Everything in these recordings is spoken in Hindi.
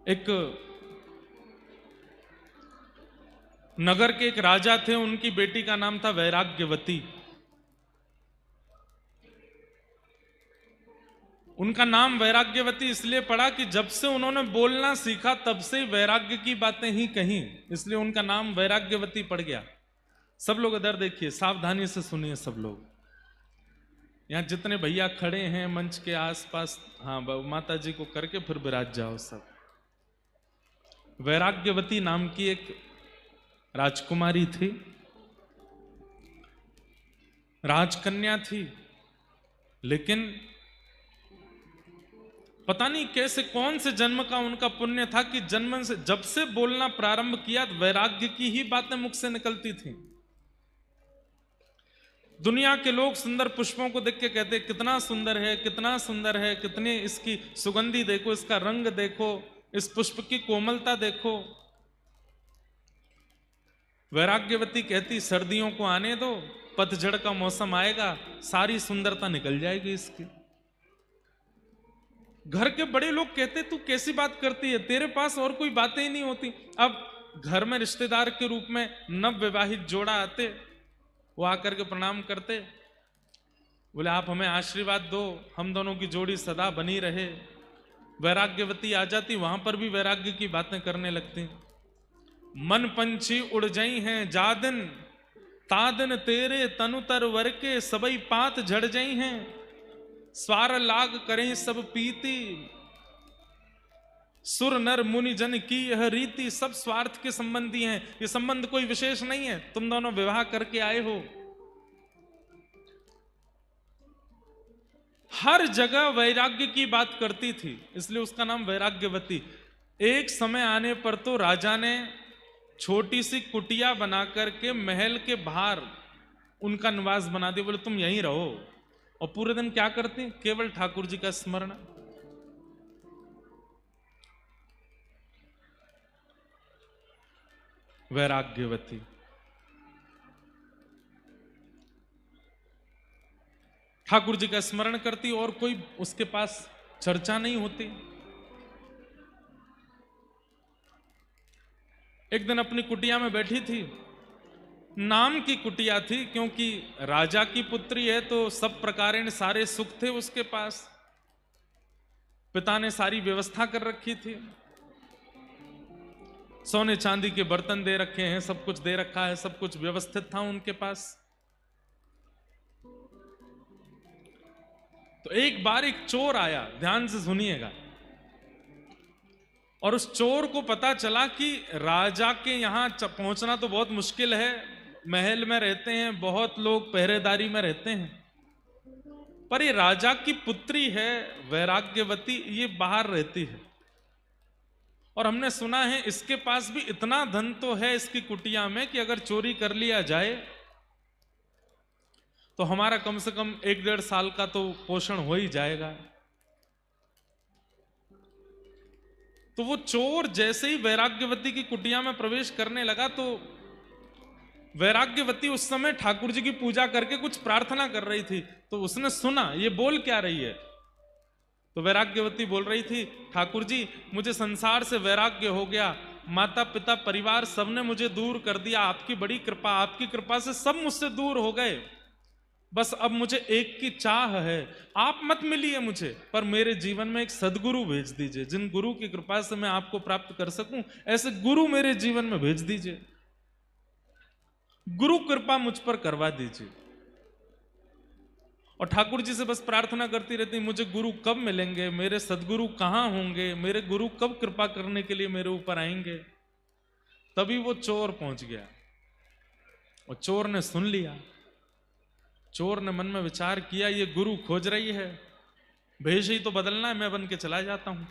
एक नगर के एक राजा थे, उनकी बेटी का नाम था वैराग्यवती। उनका नाम वैराग्यवती इसलिए पड़ा कि जब से उन्होंने बोलना सीखा तब से वैराग्य की बातें ही कहीं, इसलिए उनका नाम वैराग्यवती पड़ गया। सब लोग इधर देखिए, सावधानी से सुनिए सब लोग। यहाँ जितने भैया खड़े हैं मंच के आसपास, हाँ माता जी को करके फिर विराज जाओ सब। वैराग्यवती नाम की एक राजकुमारी थी, राजकन्या थी, लेकिन पता नहीं कैसे कौन से जन्म का उनका पुण्य था कि जन्म से जब से बोलना प्रारंभ किया वैराग्य की ही बातें मुख से निकलती थी। दुनिया के लोग सुंदर पुष्पों को देख के कहते कितना सुंदर है, कितना सुंदर है, कितनी इसकी सुगंधी देखो, इसका रंग देखो, इस पुष्प की कोमलता देखो। वैराग्यवती कहती सर्दियों को आने दो, पतझड़ का मौसम आएगा, सारी सुंदरता निकल जाएगी इसकी। घर के बड़े लोग कहते तू कैसी बात करती है, तेरे पास और कोई बातें ही नहीं होती। अब घर में रिश्तेदार के रूप में नव विवाहित जोड़ा आते, वो आकर के प्रणाम करते, बोले आप हमें आशीर्वाद दो, हम दोनों की जोड़ी सदा बनी रहे। वैराग्यवती आ जाती, वहां पर भी वैराग्य की बातें करने लगती। मन पंछी उड़ जाई हैं जादिन, तादिन तेरे तनुतर वर के सबई पात झड़ जाई हैं, स्वार लाग करें सब पीती, सुर नर मुनि जन की यह रीति। सब स्वार्थ के संबंधी हैं, ये संबंध कोई विशेष नहीं है, तुम दोनों विवाह करके आए हो। हर जगह वैराग्य की बात करती थी, इसलिए उसका नाम वैराग्यवती। एक समय आने पर तो राजा ने छोटी सी कुटिया बनाकर के महल के बाहर उनका निवास बना दिया, बोले तुम यहीं रहो। और पूरे दिन क्या करती, केवल ठाकुर जी का स्मरण। वैराग्यवती ठाकुर जी का स्मरण करती और कोई उसके पास चर्चा नहीं होती। एक दिन अपनी कुटिया में बैठी थी, नाम की कुटिया थी, क्योंकि राजा की पुत्री है तो सब प्रकारेण सारे सुख थे उसके पास, पिता ने सारी व्यवस्था कर रखी थी, सोने चांदी के बर्तन दे रखे हैं, सब कुछ दे रखा है, सब कुछ व्यवस्थित था उनके पास। तो एक बार एक चोर आया, ध्यान से सुनिएगा, और उस चोर को पता चला कि राजा के यहां पहुंचना तो बहुत मुश्किल है, महल में रहते हैं, बहुत लोग पहरेदारी में रहते हैं, पर ये राजा की पुत्री है वैराग्यवती, ये बाहर रहती है, और हमने सुना है इसके पास भी इतना धन तो है इसकी कुटिया में कि अगर चोरी कर लिया जाए तो हमारा कम से कम 1-1.5 साल का तो पोषण हो ही जाएगा। तो वो चोर जैसे ही वैराग्यवती की कुटिया में प्रवेश करने लगा तो वैराग्यवती उस समय ठाकुर जी की पूजा करके कुछ प्रार्थना कर रही थी, तो उसने सुना ये बोल क्या रही है। तो वैराग्यवती बोल रही थी, ठाकुर जी मुझे संसार से वैराग्य हो गया, माता पिता परिवार सबने मुझे दूर कर दिया, आपकी बड़ी कृपा, आपकी कृपा से सब मुझसे दूर हो गए, बस अब मुझे एक की चाह है, आप मत मिलिए मुझे, पर मेरे जीवन में एक सदगुरु भेज दीजिए, जिन गुरु की कृपा से मैं आपको प्राप्त कर सकूं, ऐसे गुरु मेरे जीवन में भेज दीजिए, गुरु कृपा मुझ पर करवा दीजिए। और ठाकुर जी से बस प्रार्थना करती रहती, मुझे गुरु कब मिलेंगे, मेरे सदगुरु कहां होंगे, मेरे गुरु कब कृपा करने के लिए मेरे ऊपर आएंगे। तभी वो चोर पहुंच गया और चोर ने सुन लिया। चोर ने मन में विचार किया, ये गुरु खोज रही है, भेष ही तो बदलना है, मैं बन के चला जाता हूं।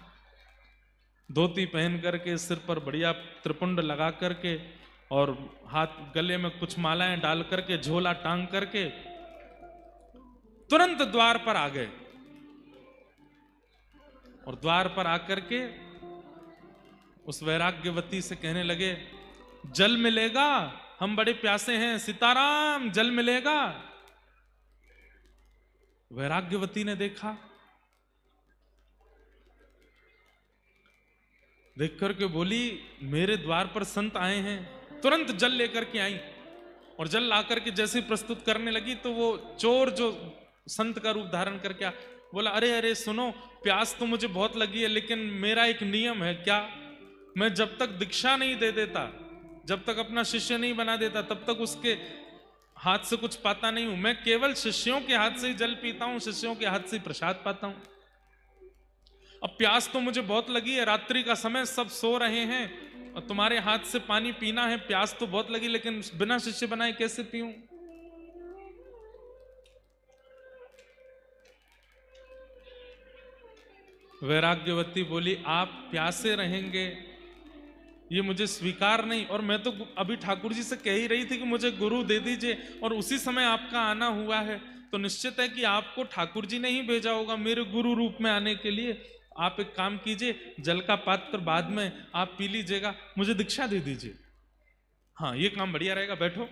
धोती पहन करके, सिर पर बढ़िया त्रिपुंड लगा करके, और हाथ गले में कुछ मालाएं डाल करके, झोला टांग करके तुरंत द्वार पर आ गए, और द्वार पर आकर के उस वैराग्यवती से कहने लगे, जल मिलेगा, हम बड़े प्यासे हैं, सीताराम जल मिलेगा। वैराग्यवती ने देखा देख करके बोली मेरे द्वार पर संत आए हैं। तुरंत जल लेकर के आई और जल ला करके जैसे ही प्रस्तुत करने लगी तो वो चोर जो संत का रूप धारण करके बोला, अरे अरे सुनो, प्यास तो मुझे बहुत लगी है, लेकिन मेरा एक नियम है। क्या? मैं जब तक दीक्षा नहीं दे देता, जब तक अपना शिष्य नहीं बना देता, तब तक उसके हाथ से कुछ पाता नहीं हूं। मैं केवल शिष्यों के हाथ से ही जल पीता हूं, शिष्यों के हाथ से ही प्रसाद पाता हूं। अब प्यास तो मुझे बहुत लगी है, रात्रि का समय, सब सो रहे हैं और तुम्हारे हाथ से पानी पीना है। प्यास तो बहुत लगी, लेकिन बिना शिष्य बनाए कैसे पीऊं? वैराग्यवती बोली, आप प्यासे रहेंगे ये मुझे स्वीकार नहीं, और मैं तो अभी ठाकुर जी से कह ही रही थी कि मुझे गुरु दे दीजिए, और उसी समय आपका आना हुआ है, तो निश्चित है कि आपको ठाकुर जी ने ही भेजा होगा मेरे गुरु रूप में आने के लिए। आप एक काम कीजिए, जल का पात्र बाद में आप पी लीजिएगा, मुझे दीक्षा दे दीजिए। हाँ, ये काम बढ़िया रहेगा, बैठो।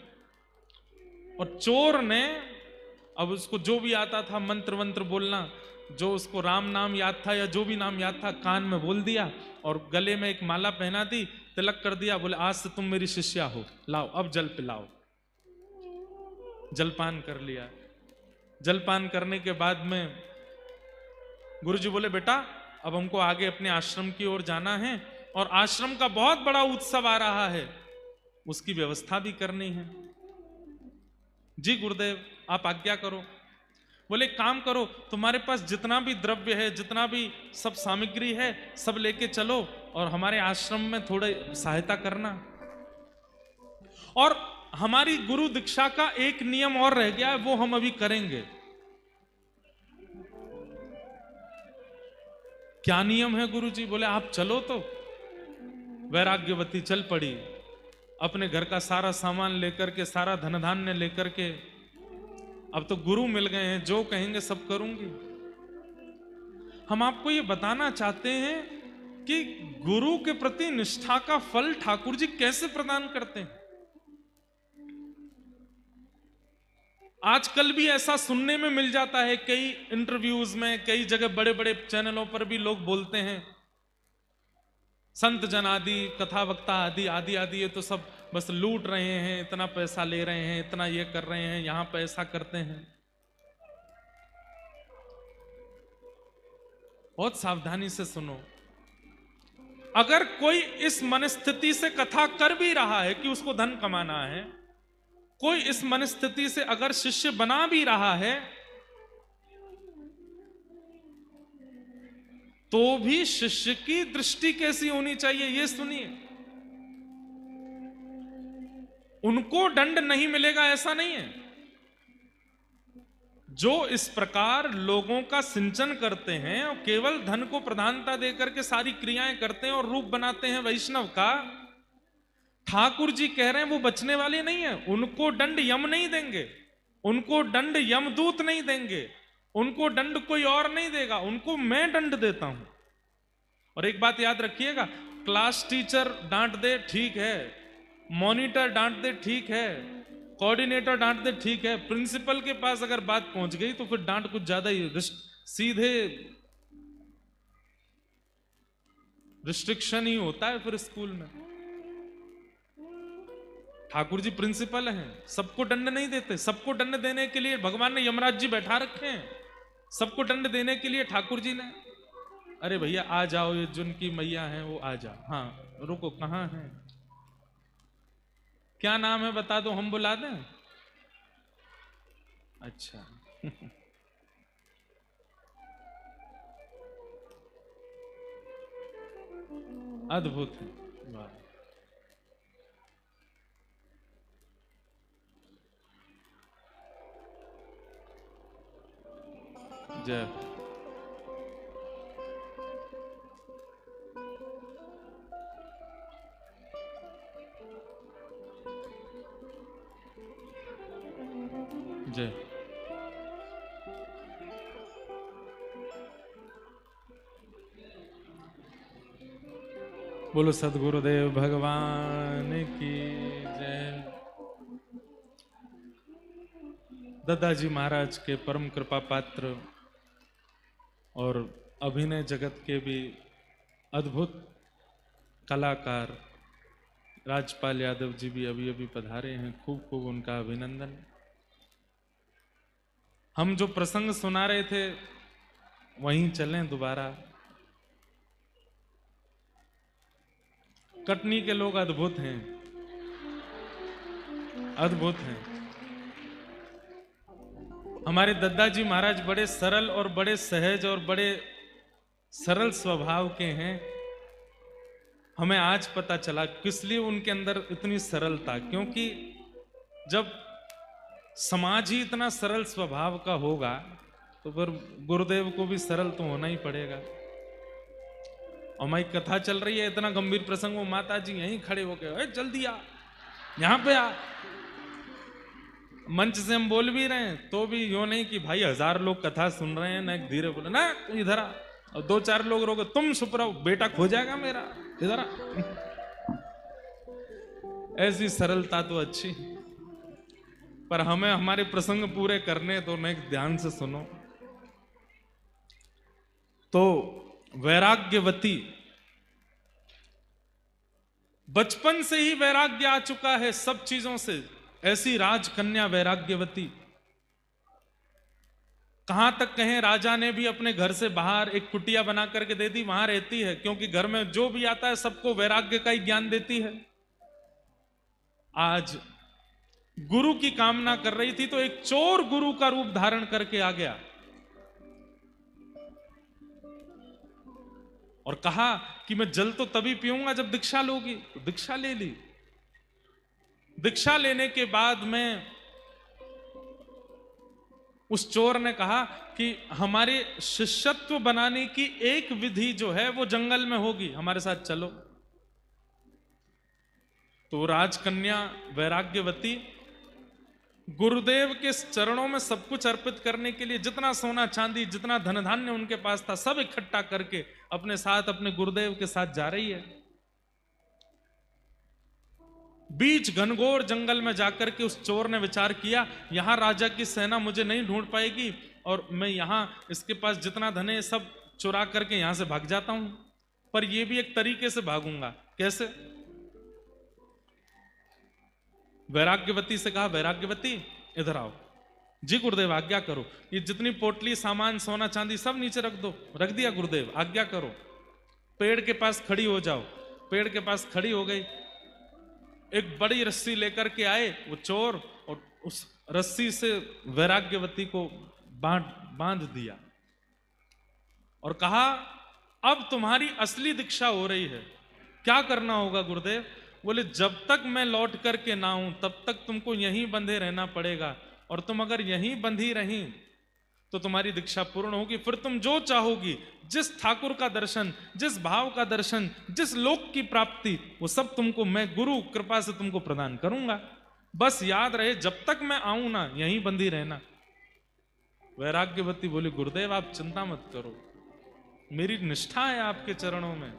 और चोर ने अब उसको जो भी आता था मंत्र वंत्र बोलना, जो उसको राम नाम याद था या जो भी नाम याद था, कान में बोल दिया और गले में एक माला पहना दी, तिलक कर दिया। बोले आज से तुम मेरी शिष्या हो, लाओ अब जल पिलाओ। जलपान कर लिया। जलपान करने के बाद में गुरुजी बोले, बेटा अब हमको आगे अपने आश्रम की ओर जाना है और आश्रम का बहुत बड़ा उत्सव आ रहा है, उसकी व्यवस्था भी करनी है। जी गुरुदेव आप आज्ञा करो। बोले काम करो, तुम्हारे पास जितना भी द्रव्य है, जितना भी सब सामग्री है, सब लेके चलो और हमारे आश्रम में थोड़े सहायता करना। और हमारी गुरु दीक्षा का एक नियम और रह गया है, वो हम अभी करेंगे। क्या नियम है गुरुजी? बोले आप चलो। तो वैराग्यवती चल पड़ी, अपने घर का सारा सामान लेकर के, सारा धन धान्य लेकर के। अब तो गुरु मिल गए हैं, जो कहेंगे सब करूंगी। हम आपको ये बताना चाहते हैं कि गुरु के प्रति निष्ठा का फल ठाकुर जी कैसे प्रदान करते हैं। आजकल भी ऐसा सुनने में मिल जाता है, कई इंटरव्यूज में, कई जगह बड़े बड़े चैनलों पर भी लोग बोलते हैं, संत जन आदि, कथा वक्ता आदि आदि आदि, ये तो सब बस लूट रहे हैं, इतना पैसा ले रहे हैं, इतना ये कर रहे हैं, यहां पे ऐसा करते हैं। बहुत सावधानी से सुनो। अगर कोई इस मनस्थिति से कथा कर भी रहा है कि उसको धन कमाना है, कोई इस मनस्थिति से अगर शिष्य बना भी रहा है, तो भी शिष्य की दृष्टि कैसी होनी चाहिए ये सुनिए। उनको दंड नहीं मिलेगा ऐसा नहीं है। जो इस प्रकार लोगों का सिंचन करते हैं और केवल धन को प्रधानता देकर के सारी क्रियाएं करते हैं और रूप बनाते हैं वैष्णव का, ठाकुर जी कह रहे हैं वो बचने वाले नहीं है। उनको दंड यम नहीं देंगे, उनको दंड यमदूत नहीं देंगे, उनको दंड कोई और नहीं देगा, उनको मैं दंड देता हूं। और एक बात याद रखिएगा, क्लास टीचर डांट दे ठीक है, मॉनिटर डांट दे ठीक है, कोऑर्डिनेटर डांट दे ठीक है, प्रिंसिपल के पास अगर बात पहुंच गई तो फिर डांट कुछ ज्यादा ही सीधे रिस्ट्रिक्शन ही होता है फिर स्कूल में। ठाकुर जी प्रिंसिपल हैं, सबको दंड नहीं देते। सबको दंड देने के लिए भगवान ने यमराज जी बैठा रखे हैं, सबको दंड देने के लिए ठाकुर जी ने, अरे भैया आ जाओ, ये जिनकी मैया है वो आ जाओ। हाँ रुको, कहां है, क्या नाम है बता दो, हम बुला दें। अच्छा अद्भुत है, वाह। जय जय। बोलो सदगुरुदेव भगवान की जय। दादाजी महाराज के परम कृपा पात्र और अभिनय जगत के भी अद्भुत कलाकार राजपाल यादव जी भी अभी अभी पधारे हैं, खूब खूब उनका अभिनंदन। हम जो प्रसंग सुना रहे थे वहीं चलें दोबारा। कटनी के लोग अद्भुत हैं, अद्भुत हैं। हमारे दादाजी महाराज बड़े सरल और बड़े सहज और बड़े सरल स्वभाव के हैं। हमें आज पता चला किस लिए उनके अंदर इतनी सरलता, क्योंकि जब समाज ही इतना सरल स्वभाव का होगा तो फिर गुरुदेव को भी सरल तो होना ही पड़ेगा। और हमारी कथा चल रही है, इतना गंभीर प्रसंग, वो माता जी यहीं खड़े होके जल्दी आ, यहां पे आ। मंच से हम बोल भी रहे हैं तो भी यो नहीं कि भाई 1000 लोग कथा सुन रहे हैं ना, एक धीरे बोले ना इधर आ, और 2-4 लोग रोके तुम चुप रहो, बेटा खो जाएगा मेरा, इधर आ। ऐसी सरलता तो अच्छी, पर हमें हमारे प्रसंग पूरे करने तो नहीं, ध्यान से सुनो। तो वैराग्यवती, बचपन से ही वैराग्य आ चुका है सब चीजों से, ऐसी राजकन्या वैराग्यवती। कहां तक कहें, राजा ने भी अपने घर से बाहर एक कुटिया बना करके दे दी, वहां रहती है, क्योंकि घर में जो भी आता है सबको वैराग्य का ही ज्ञान देती है। आज गुरु की कामना कर रही थी तो एक चोर गुरु का रूप धारण करके आ गया और कहा कि मैं जल तो तभी पीऊंगा जब दीक्षा लोगी। तो दीक्षा ले ली। दीक्षा लेने के बाद में उस चोर ने कहा कि हमारे शिष्यत्व बनाने की एक विधि जो है वो जंगल में होगी, हमारे साथ चलो। तो राजकन्या वैराग्यवती गुरुदेव के चरणों में सब कुछ अर्पित करने के लिए जितना सोना चांदी, जितना धन धान्य उनके पास था, सब इकट्ठा करके अपने साथ अपने गुरुदेव के साथ जा रही है। बीच घनघोर जंगल में जाकर के उस चोर ने विचार किया, यहां राजा की सेना मुझे नहीं ढूंढ पाएगी और मैं यहां इसके पास जितना धन है सब चुरा करके यहां से भाग जाता हूं, पर यह भी एक तरीके से भागूंगा। कैसे? वैराग्यवती से कहा, वैराग्यवती इधर आओ। जी गुरुदेव आज्ञा करो। ये जितनी पोटली सामान सोना चांदी सब नीचे रख दो। रख दिया गुरुदेव, आज्ञा करो। पेड़ के पास खड़ी हो जाओ। पेड़ के पास खड़ी हो गई। एक बड़ी रस्सी लेकर के आए वो चोर और उस रस्सी से वैराग्यवती को बांध दिया और कहा, अब तुम्हारी असली दीक्षा हो रही है। क्या करना होगा गुरुदेव? बोले, जब तक मैं लौट करके ना आऊं तब तक तुमको यहीं बंधे रहना पड़ेगा, और तुम अगर यहीं बंधी रही तो तुम्हारी दीक्षा पूर्ण होगी। फिर तुम जो चाहोगी, जिस ठाकुर का दर्शन, जिस भाव का दर्शन, जिस लोक की प्राप्ति, वो सब तुमको मैं गुरु कृपा से तुमको प्रदान करूंगा। बस याद रहे, जब तक मैं आऊं ना यहीं बंधी रहना। वैराग्यवती बोली, गुरुदेव आप चिंता मत करो, मेरी निष्ठा है आपके चरणों में।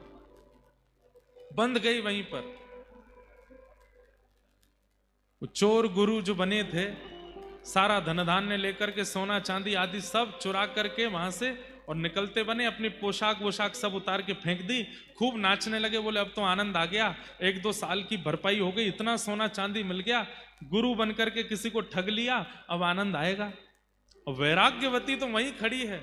बंध गई वहीं पर। चोर गुरु जो बने थे सारा धन धान्य लेकर के, सोना चांदी आदि सब चुरा करके वहां से और निकलते बने। अपनी पोशाक वोशाक सब उतार के फेंक दी। खूब नाचने लगे। बोले, अब तो आनंद आ गया, 1-2 साल की भरपाई हो गई, इतना सोना चांदी मिल गया, गुरु बनकर के किसी को ठग लिया, अब आनंद आएगा। और वैराग्यवती तो वहीं खड़ी है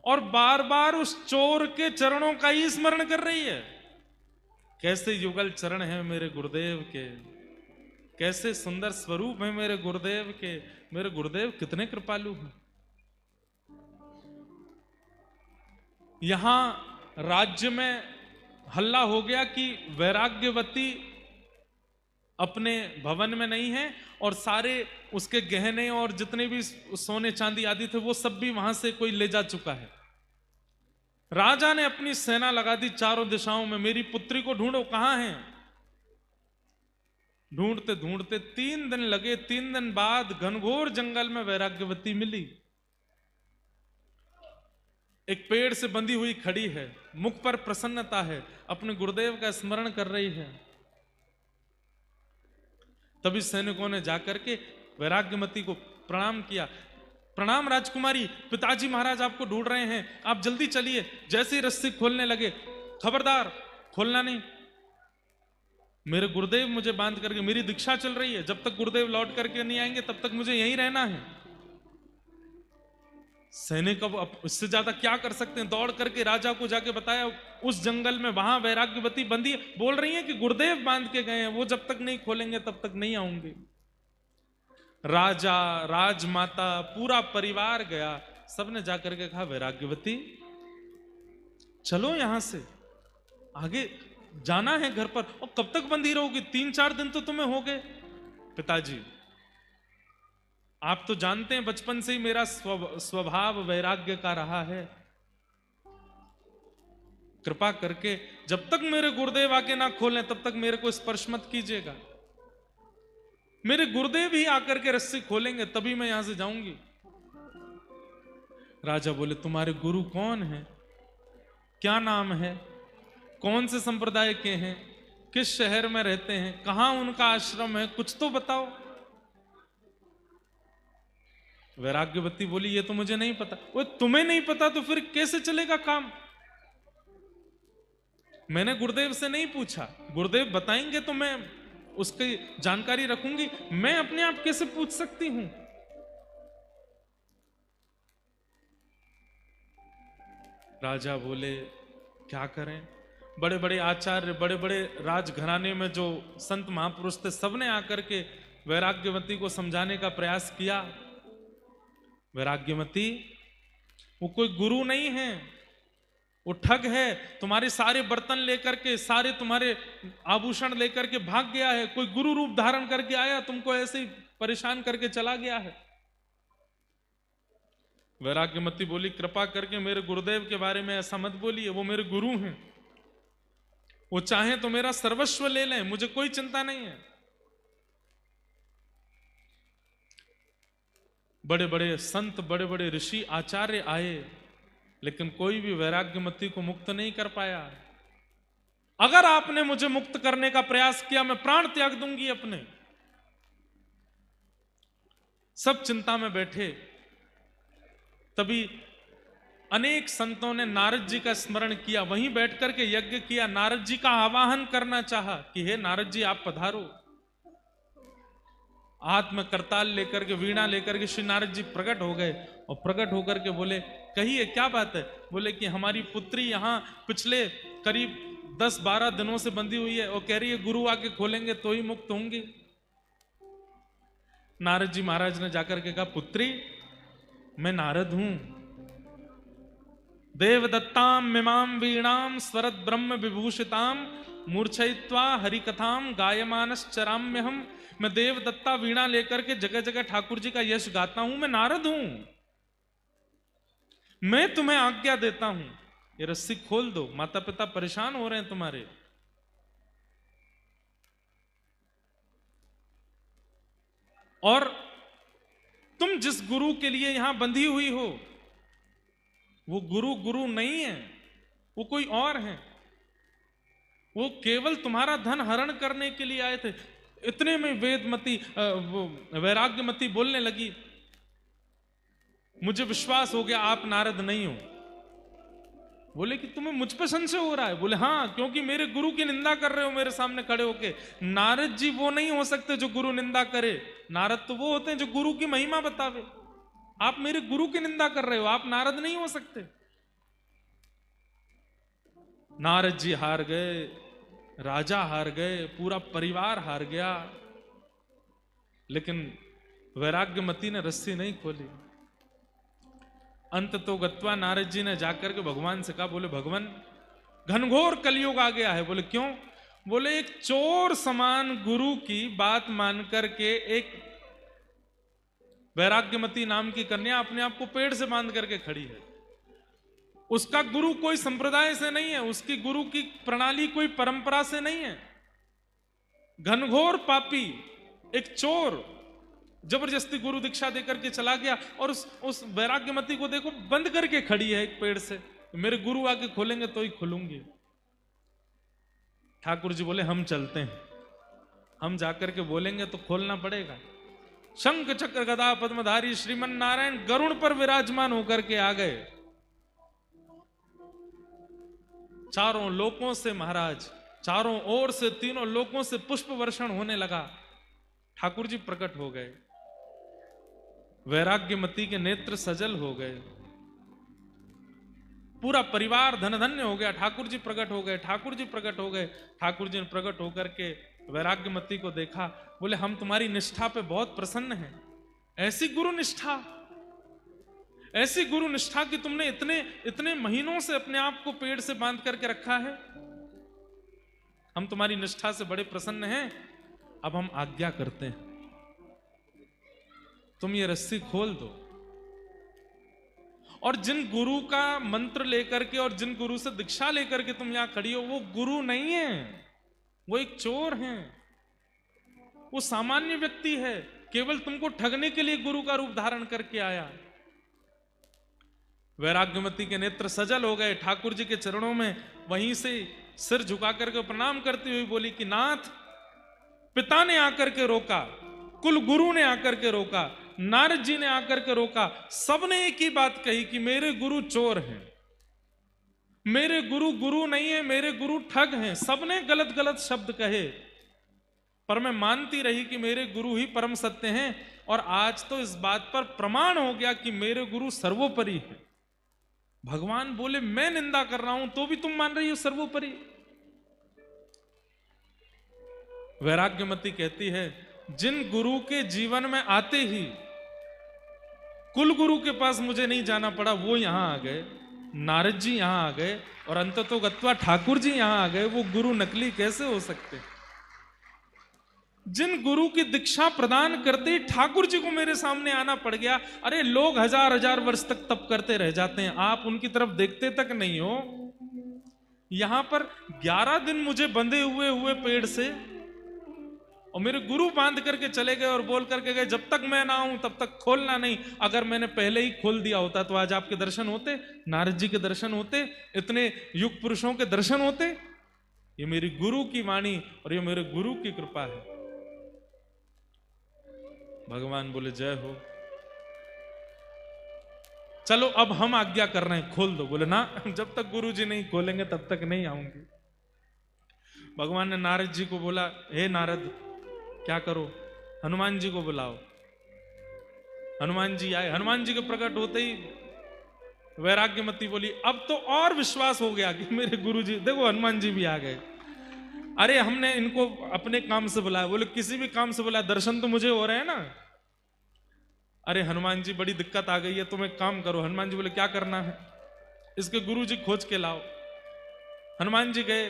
और बार बार उस चोर के चरणों का ही स्मरण कर रही है। कैसे युगल चरण है मेरे गुरुदेव के, कैसे सुंदर स्वरूप है मेरे गुरुदेव के। मेरे गुरुदेव कितने कृपालु हैं। यहां राज्य में हल्ला हो गया कि वैराग्यवती अपने भवन में नहीं है और सारे उसके गहने और जितने भी सोने चांदी आदि थे वो सब भी वहां से कोई ले जा चुका है। राजा ने अपनी सेना लगा दी चारों दिशाओं में, मेरी पुत्री को ढूंढो, कहां है। ढूंढते ढूंढते 3 दिन लगे। 3 दिन बाद घनघोर जंगल में वैराग्यवती मिली। एक पेड़ से बंधी हुई खड़ी है, मुख पर प्रसन्नता है, अपने गुरुदेव का स्मरण कर रही है। तभी सैनिकों ने जाकर के वैराग्यवती को प्रणाम किया। प्रणाम राजकुमारी, पिताजी महाराज आपको ढूंढ रहे हैं, आप जल्दी चलिए। जैसे ही रस्सी खोलने लगे, खबरदार खोलना नहीं, मेरे गुरुदेव मुझे बांध करके, मेरी दीक्षा चल रही है, जब तक गुरुदेव लौट करके नहीं आएंगे तब तक मुझे यहीं रहना है। सैनिक अब इससे ज्यादा क्या कर सकते हैं? दौड़ करके राजा को जाके बताया, उस जंगल में वहां वैराग्यवती बंदी है। बोल रही है कि गुरुदेव बांध के गए हैं, वो जब तक नहीं खोलेंगे तब तक नहीं आऊंगी। राजा, राजमाता, पूरा परिवार गया। सबने जाकर के कहा, वैराग्यवती चलो यहां से आगे जाना है घर पर। और कब तक बंदी रहोगी? 3-4 दिन तो तुम्हें हो गए। पिताजी, आप तो जानते हैं बचपन से ही मेरा स्वभाव वैराग्य का रहा है। कृपा करके जब तक मेरे गुरुदेव आके ना खोलें तब तक मेरे को स्पर्श मत कीजिएगा। मेरे गुरुदेव ही आकर के रस्सी खोलेंगे तभी मैं यहां से जाऊंगी। राजा बोले, तुम्हारे गुरु कौन है? क्या नाम है? कौन से संप्रदाय के हैं? किस शहर में रहते हैं? कहां उनका आश्रम है? कुछ तो बताओ। वैराग्यवती बोली, ये तो मुझे नहीं पता। वो तुम्हें नहीं पता तो फिर कैसे चलेगा काम? मैंने गुरुदेव से नहीं पूछा, गुरुदेव बताएंगे तो मैं उसकी जानकारी रखूंगी, मैं अपने आप कैसे पूछ सकती हूं? राजा बोले, क्या करें? बड़े बड़े आचार्य, बड़े बड़े राजघराने में जो संत महापुरुष थे, सबने आकर के वैराग्यवती को समझाने का प्रयास किया। वैराग्यवती, वो कोई गुरु नहीं है, वो ठग है। तुम्हारे सारे बर्तन लेकर के, सारे तुम्हारे आभूषण लेकर के भाग गया है। कोई गुरु रूप धारण करके आया, तुमको ऐसे ही परेशान करके चला गया है। वैराग्यवती बोली, कृपा करके मेरे गुरुदेव के बारे में ऐसा मत बोलिए, वो मेरे गुरु हैं। वो चाहे तो मेरा सर्वस्व ले लें, मुझे कोई चिंता नहीं है। बड़े बड़े संत, बड़े बड़े ऋषि, आचार्य आए, लेकिन कोई भी वैराग्यवती को मुक्त नहीं कर पाया। अगर आपने मुझे मुक्त करने का प्रयास किया, मैं प्राण त्याग दूंगी अपने। सब चिंता में बैठे। तभी अनेक संतों ने नारद जी का स्मरण किया, वहीं बैठ करके यज्ञ किया। नारद जी का आवाहन करना चाहा कि हे नारद जी, आप पधारो। हाथ में करताल लेकर के, वीणा लेकर के श्री नारद जी प्रकट हो गए और प्रकट होकर के बोले, कहिए क्या बात है? बोले कि हमारी पुत्री यहाँ पिछले करीब 10-12 दिनों से बंधी हुई है और कह रही है गुरु आके खोलेंगे तो ही मुक्त होंगी। नारद जी महाराज ने जाकर के कहा, पुत्री, मैं नारद हूं। देवदत्ताम मिमाम वीणाम स्वरत ब्रह्म विभूषिताम मूर्छयित्वा हरिकथाम गायमानश्चराम्य हम। मैं देवदत्ता वीणा लेकर के जगह जगह ठाकुर जी का यश गाता हूं। मैं नारद हूं। मैं तुम्हें आज्ञा देता हूं, ये रस्सी खोल दो, माता पिता परेशान हो रहे हैं तुम्हारे। और तुम जिस गुरु के लिए यहां बंधी हुई हो, वो गुरु गुरु नहीं है, वो कोई और है। वो केवल तुम्हारा धन हरण करने के लिए आए थे। इतने में वेदमती, वैराग्यमती बोलने लगी, मुझे विश्वास हो गया आप नारद नहीं हो। बोले कि तुम्हें मुझ पे संशय हो रहा है? बोले हाँ, क्योंकि मेरे गुरु की निंदा कर रहे हो मेरे सामने खड़े होके। नारद जी वो नहीं हो सकते जो गुरु निंदा करे। नारद तो वो होते हैं जो गुरु की महिमा बतावे। आप मेरे गुरु की निंदा कर रहे हो, आप नारद नहीं हो सकते। नारद जी हार गए, राजा हार गए, पूरा परिवार हार गया, लेकिन वैराग्यमती ने रस्सी नहीं खोली। अंत तो गत्वा नारद जी ने जाकर के भगवान से कहा, बोले भगवान, घनघोर कलयुग आ गया है। बोले क्यों? बोले एक चोर समान गुरु की बात मान करके एक वैराग्यमती नाम की कन्या अपने आप को पेड़ से बांध करके खड़ी है। उसका गुरु कोई संप्रदाय से नहीं है, उसकी गुरु की प्रणाली कोई परंपरा से नहीं है। घनघोर पापी, एक चोर जबरदस्ती गुरु दीक्षा देकर के चला गया, और उस वैराग्यमती को देखो बंद करके खड़ी है एक पेड़ से। मेरे गुरु आके खोलेंगे तो ही खुलूंगी। ठाकुर जी बोले, हम चलते हैं, हम जाकर के बोलेंगे तो खोलना पड़ेगा। शंख चक्र गदा पद्मधारी श्रीमन नारायण गरुड़ पर विराजमान होकर के आ गए। चारों लोकों से महाराज चारों ओर से तीनों लोकों से पुष्प वर्षण होने लगा। ठाकुर जी प्रकट हो गए, वैराग्यमती के नेत्र सजल हो गए, पूरा परिवार धन धन्य हो गया। ठाकुर जी प्रकट हो गए, ठाकुर जी प्रकट हो गए। ठाकुर जी ने प्रकट होकर के वैराग्यमती को देखा, बोले हम तुम्हारी निष्ठा पे बहुत प्रसन्न हैं। ऐसी गुरु निष्ठा, ऐसी गुरु निष्ठा कि तुमने इतने इतने महीनों से अपने आप को पेड़ से बांध करके रखा है। हम तुम्हारी निष्ठा से बड़े प्रसन्न हैं। अब हम आज्ञा करते हैं, तुम ये रस्सी खोल दो। और जिन गुरु का मंत्र लेकर के और जिन गुरु से दीक्षा लेकर के तुम यहां खड़ी हो, वो गुरु नहीं है, वो एक चोर है, वो सामान्य व्यक्ति है, केवल तुमको ठगने के लिए गुरु का रूप धारण करके आया। वैराग्यमती के नेत्र सजल हो गए, ठाकुर जी के चरणों में वहीं से सिर झुका करके प्रणाम करती हुई बोली कि नाथ, पिता ने आकर के रोका, कुल गुरु ने आकर के रोका, नारद जी ने आकर के रोका, सबने एक ही बात कही कि मेरे गुरु चोर हैं, मेरे गुरु गुरु नहीं है, मेरे गुरु ठग हैं। सबने गलत गलत शब्द कहे, पर मैं मानती रही कि मेरे गुरु ही परम सत्य हैं। और आज तो इस बात पर प्रमाण हो गया कि मेरे गुरु सर्वोपरि है। भगवान बोले मैं निंदा कर रहा हूं तो भी तुम मान रही हो सर्वोपरि। वैराग्यमती कहती है, जिन गुरु के जीवन में आते ही कुल गुरु के पास मुझे नहीं जाना पड़ा, वो यहां आ गए, नारद जी यहां आ गए, और अंततोगत्वा ठाकुर जी यहां आ गए, वो गुरु नकली कैसे हो सकते? जिन गुरु की दीक्षा प्रदान करते ही ठाकुर जी को मेरे सामने आना पड़ गया। अरे लोग हजार हजार वर्ष तक तप करते रह जाते हैं, आप उनकी तरफ देखते तक नहीं हो। यहां पर 11 दिन मुझे बंधे हुए पेड़ से, और मेरे गुरु बांध करके चले गए और बोल करके गए जब तक मैं ना आऊं तब तक खोलना नहीं। अगर मैंने पहले ही खोल दिया होता तो आज आपके दर्शन होते, नारद जी के दर्शन होते, इतने युग पुरुषों के दर्शन होते। ये मेरी गुरु की वाणी और ये मेरे गुरु की कृपा है। भगवान बोले जय हो, चलो अब हम आज्ञा कर रहे हैं, खोल दो। बोले ना, जब तक गुरु जी नहीं खोलेंगे तब तक नहीं आऊंगी। भगवान ने नारद जी को बोला, हे नारद क्या करो, हनुमान जी को बुलाओ। हनुमान जी आए, हनुमान जी के प्रकट होते ही वैराग्यमती बोली अब तो और विश्वास हो गया कि मेरे गुरु जी, देखो हनुमान जी भी आ गए। अरे हमने इनको अपने काम से बुलाया। बोले किसी भी काम से बुलाया, दर्शन तो मुझे हो रहे हैं ना। अरे हनुमान जी बड़ी दिक्कत आ गई है, तुम एक काम करो। हनुमान जी बोले क्या करना है? इसके गुरु जी खोज के लाओ। हनुमान जी गए,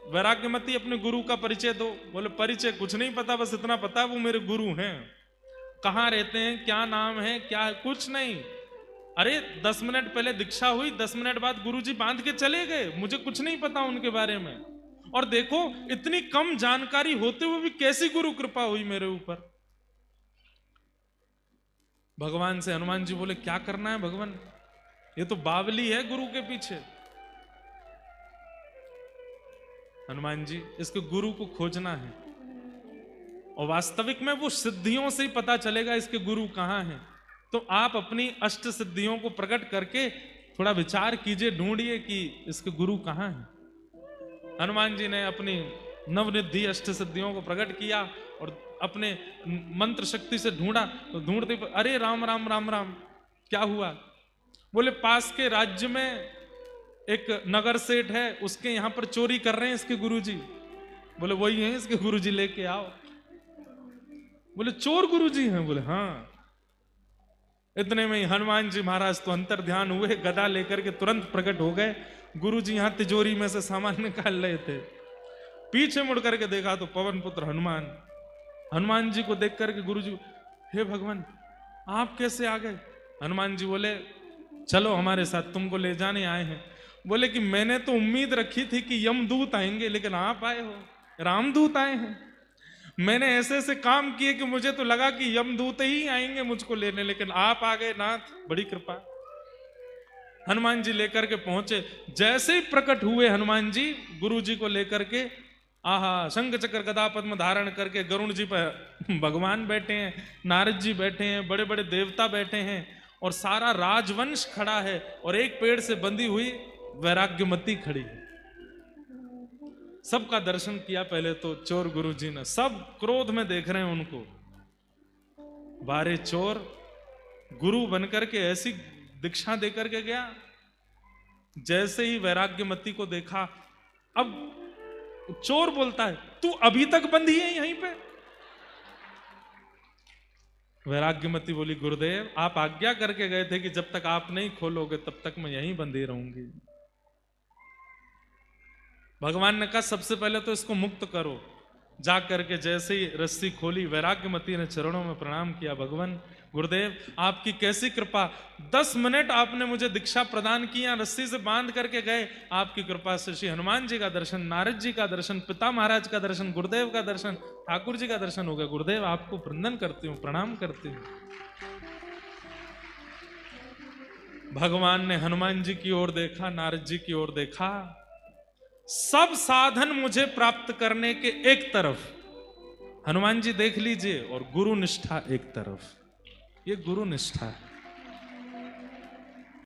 वैराग्यमती अपने गुरु का परिचय दो। बोले परिचय कुछ नहीं पता, बस इतना पता वो मेरे गुरु हैं। कहाँ रहते हैं, क्या नाम है, क्या है, कुछ नहीं। अरे 10 मिनट पहले दीक्षा हुई, 10 मिनट बाद गुरुजी बांध के चले गए, मुझे कुछ नहीं पता उनके बारे में। और देखो इतनी कम जानकारी होते हुए भी कैसी गुरु कृपा हुई मेरे ऊपर। भगवान से हनुमान जी बोले क्या करना है भगवान, ये तो बावली है गुरु के पीछे। हनुमान जी इसके गुरु को खोजना है, और वास्तविक में वो सिद्धियों से ही पता चलेगा इसके गुरु कहां हैं। तो आप अपनी अष्ट सिद्धियों को प्रकट करके थोड़ा विचार कीजिए, ढूंढिए कि इसके गुरु कहां हैं। हनुमान जी ने अपनी नवनिधि अष्ट सिद्धियों को प्रकट किया और अपने मंत्र शक्ति से ढूंढा। तो ढूंढते अरे राम राम राम राम, क्या हुआ? बोले पास के राज्य में एक नगर सेठ है, उसके यहां पर चोरी कर रहे हैं इसके गुरुजी। बोले वही हैं इसके गुरुजी, लेके आओ। बोले चोर गुरुजी हैं? बोले हाँ। इतने में ही हनुमान जी महाराज तो अंतर ध्यान हुए, गदा लेकर के तुरंत प्रकट हो गए। गुरुजी यहां तिजोरी में से सामान निकाल रहे थे, पीछे मुड़ करके देखा तो पवन पुत्र हनुमान। हनुमान जी को देख करके गुरुजी, हे भगवान आप कैसे आ गए? हनुमान जी बोले चलो हमारे साथ, तुमको ले जाने आए हैं। बोले कि मैंने तो उम्मीद रखी थी कि यमदूत आएंगे, लेकिन आप आए हो, रामदूत आए हैं। मैंने ऐसे ऐसे काम किए कि मुझे तो लगा कि यमदूत ही आएंगे मुझको लेने, लेकिन आप आ गए नाथ, बड़ी कृपा। हनुमान जी लेकर के पहुंचे, जैसे ही प्रकट हुए हनुमान जी गुरु जी को लेकर के, आहा शंख चक्र गदा पद्म धारण करके गरुण जी पर भगवान बैठे हैं, नारद जी बैठे हैं, बड़े बड़े देवता बैठे हैं, और सारा राजवंश खड़ा है, और एक पेड़ से बंधी हुई वैराग्यमती खड़ी है। सबका दर्शन किया। पहले तो चोर गुरुजी ने, सब क्रोध में देख रहे हैं उनको। बारे चोर, गुरु बनकर के ऐसी दीक्षा देकर के गया। जैसे ही वैराग्यमती को देखा, अब चोर बोलता है, तू अभी तक बंधी है यहीं पे? वैराग्यमती बोली, गुरुदेव आप आज्ञा करके गए थे कि जब तक आप नहीं खोलोगे तब तक मैं यहीं बंधी रहूंगी। भगवान ने कहा सबसे पहले तो इसको मुक्त करो। जा करके जैसे ही रस्सी खोली, वैराग्यमती ने चरणों में प्रणाम किया, भगवान गुरुदेव आपकी कैसी कृपा, 10 मिनट आपने मुझे दीक्षा प्रदान किया, रस्सी से बांध करके गए। आपकी कृपा से श्री हनुमान जी का दर्शन, नारद जी का दर्शन, पिता महाराज का दर्शन, गुरुदेव का दर्शन, ठाकुर जी का दर्शन हो गया। गुरुदेव आपको वंदन करती हूँ, प्रणाम करती हूँ। भगवान ने हनुमान जी की ओर देखा, नारद जी की ओर देखा। सब साधन मुझे प्राप्त करने के एक तरफ, हनुमान जी देख लीजिए, और गुरु निष्ठा एक तरफ। ये गुरु निष्ठा है।